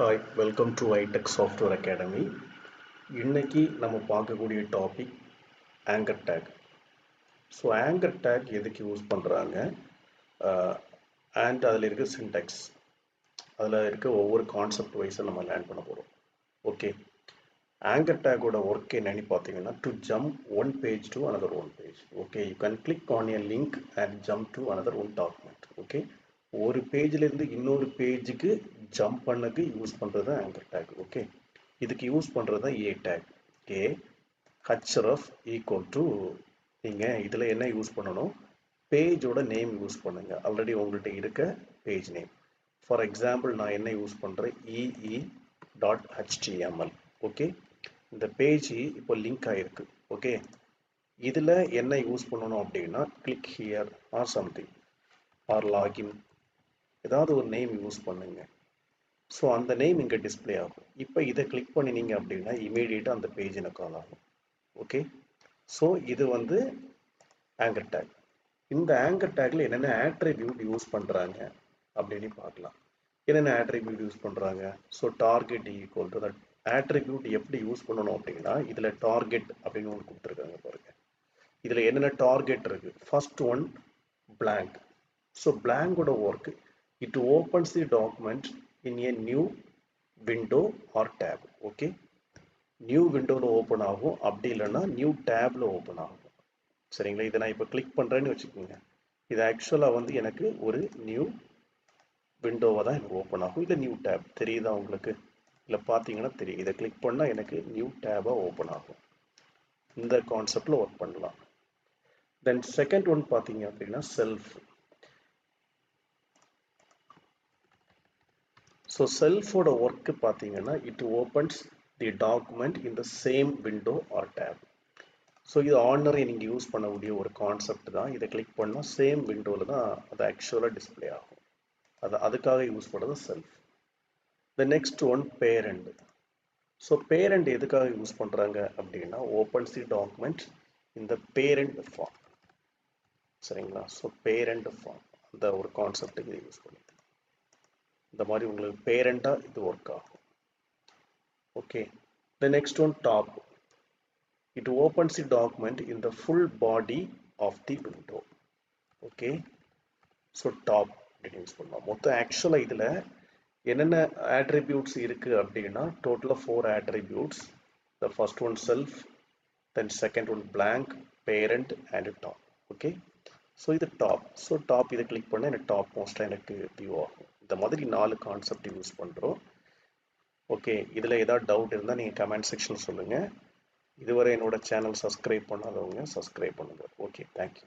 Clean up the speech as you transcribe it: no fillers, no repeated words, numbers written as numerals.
Hi, welcome to iTech Software Academy. இன்னைக்கு நம்ம பார்க்கக்கூடிய topic anchor tag. So anchor tag எதுக்கு யூஸ் பண்ணுறாங்க அண்ட் அதில் இருக்க சின்டெக்ஸ், அதில் இருக்க ஒவ்வொரு கான்செப்ட் வைஸை நம்ம லேர்ன் பண்ண போகிறோம். ஓகே, ஆங்கர் டேக்கோட ஒர்க் என்னன்னு பார்த்தீங்கன்னா to jump one page to another one page. Okay, you can click on a link and jump to another one document. Okay, ஒரு பேஜ்லேருந்து இன்னொரு பேஜுக்கு ஜம்ப் பண்ணக்கு யூஸ் பண்ணுறது தான் ஆங்கர் டேக். ஓகே, இதுக்கு யூஸ் பண்ணுறது தான் ஏ டேக். ஏ ஹச்ரஃப் ஈக்குவல் டு நீங்கள் இதில் என்ன யூஸ் பண்ணணும், பேஜோட நேம் யூஸ் பண்ணுங்க. ஆல்ரெடி உங்கள்கிட்ட இருக்க பேஜ் நேம். ஃபார் எக்ஸாம்பிள் நான் என்ன யூஸ் பண்ணுறேன், ee.html. ஓகே, இந்த பேஜ் இப்போ லிங்க் ஆகிருக்கு. ஓகே, இதில் என்ன யூஸ் பண்ணணும் அப்படின்னா click here or something R login, ஏதாவது ஒரு நேம் யூஸ் பண்ணுங்க. ஸோ அந்த நேம் இங்கே டிஸ்பிளே ஆகும். இப்போ இதை கிளிக் பண்ணினீங்க அப்படின்னா இமீடியட்டாக அந்த பேஜ் எனக்கு கால் ஆகும். ஓகே, ஸோ இது வந்து ஆங்கர் டேக். இந்த ஆங்கர் டேக்ல என்னென்ன ஆட்ரிபியூட் யூஸ் பண்ணுறாங்க அப்படின்னு பார்க்கலாம். என்னென்ன ஆட்ரிபியூட் யூஸ் பண்ணுறாங்க. So target equal to that attribute எப்படி யூஸ் பண்ணணும் அப்படின்னா இதில் டார்கெட் அப்படின்னு ஒன்று கொடுத்துருக்காங்க பாருங்க. இதில் என்னென்ன டார்கெட் இருக்கு. First one blank. ஸோ பிளாங்கோட work it opens the document in a new window or tab. Okay, new விண்டோவில் ஓப்பன் ஆகும், அப்படி இல்லைன்னா நியூ டேப்ல ஓப்பன் ஆகும். சரிங்களா, இதை நான் இப்போ கிளிக் பண்ணுறேன்னு வச்சுக்கோங்க. இது ஆக்சுவலாக வந்து எனக்கு ஒரு நியூ விண்டோவை தான் எனக்கு ஓப்பன் ஆகும். இல்லை நியூ டேப் தெரியுதா உங்களுக்கு, இல்லை பார்த்தீங்கன்னா தெரியும். இதை கிளிக் பண்ணால் எனக்கு நியூ டேபாக ஓப்பன் ஆகும். இந்த கான்செப்டில் ஒர்க் பண்ணலாம். தென் செகண்ட் ஒன் பார்த்தீங்க அப்படின்னா செல்ஃப். ஸோ செல்ஃபோட ஒர்க்கு பார்த்தீங்கன்னா it opens the document in the same window or tab. So இது ஆர்டினரி நீங்கள் யூஸ் பண்ணக்கூடிய ஒரு கான்செப்ட் தான். இதை கிளிக் பண்ணால் சேம் விண்டோவில் தான் அது ஆக்சுவலாக டிஸ்பிளே ஆகும். அதுக்காக யூஸ் பண்ணுறது self. The next one parent. So parent எதுக்காக யூஸ் பண்ணுறாங்க அப்படின்னா ஓப்பன்ஸ் தி டாக்குமெண்ட் இந்த பேரண்ட் ஃபார்ம். சரிங்களா, ஸோ பேரண்ட் ஃபார்ம் அந்த ஒரு கான்செப்டுக்கு இதை யூஸ் பண்ணிது. இந்த மாதிரி உங்களுக்கு பேரண்டாக இது ஒர்க் ஆகும். Okay, the next one top. It opens the document in the full body of the window. Okay, so top அப்படின்னு யூஸ் பண்ணலாம். மொத்தம் ஆக்சுவலாக இதில் என்னென்ன ஆட்ரிபியூட்ஸ் இருக்குது அப்படின்னா டோட்டலாக 4 attributes. The first one self, then second one blank, parent and top. Okay, so இது டாப். ஸோ டாப் இதை கிளிக் பண்ணால் எனக்கு டாப் மோஸ்ட்டாக எனக்கு வியூ ஆகும். இந்த மாதிரி 4 கான்செப்ட் யூஸ் பண்ணுறோம். ஓகே, இதில் ஏதாவது டவுட் இருந்தால் நீங்கள் கமெண்ட் செக்ஷன் சொல்லுங்கள். இதுவரை என்னோட சேனல் சப்ஸ்கிரைப் பண்ணாதவங்க சப்ஸ்கிரைப் பண்ணுங்கள். Okay, thank you.